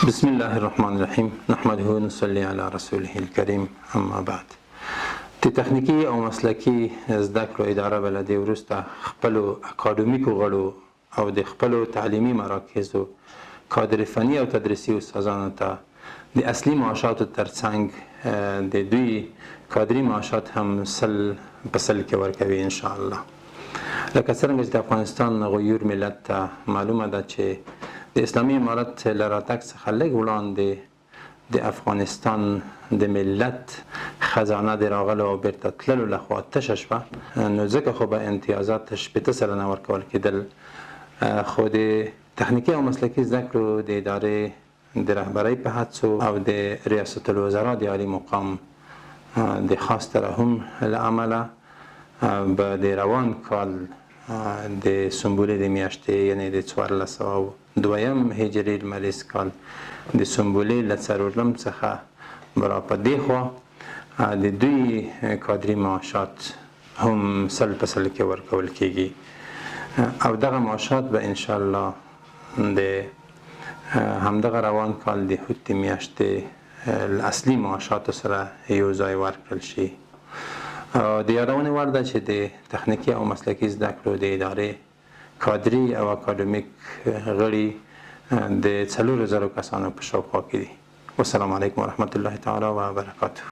بسم الله الرحمن الرحیم نحمده و نصلی علی رسوله الکریم اما بعد. د تخنیکی او مسلکی زده کړو اداره بلدیه وروسته خپلو اکاډمیکو غړو او د خپلو تعلیمي مراکزو کادر فني او تدریسي استادانو ته د اصلي معاشاتو ترڅنګ د دوی کادري معاشات هم سل په سل کې ورکوي ان شاء الله. لکه څرنګه چې د افغانستان غیور ملت ته معلومه ده چې د اسلامي امارت له راتګ څخه لږ وړاندې د افغانستان د ملت خزانه د راغلو او بیرته تللو لخوا تشه شوه، نو ځکه خو به امتیازات 80 سلنه ورکول کېدل. خو د تخنیکي او مسلکي زده کړو د ادارې د رهبرۍ په هڅو او د ریاست الوزرا د عالي مقام د خاص ترحم له امله به د روان کال د سنبولې د میاشتې یعنی د 1402 هجري لمریز کال د سنبولې له څلورم څخه به را په دې خوا د دوی کادري معاشات هم سل په سل کې ورکول کېږي او دغه معاشات به انشاءالله د همدغه روان کال د هوت میاشتې اصلي معاشاتو سره یو ځای ورکړل شي. د یادونې وړ ده چې د تخنیکي او مسلکي زده کړو د ادارې کادري او اکاډمیک غړي د 4000 کسانو په شاوخوا کې دي. والسلام علیکم ورحمة الله تعالی وبرکاته.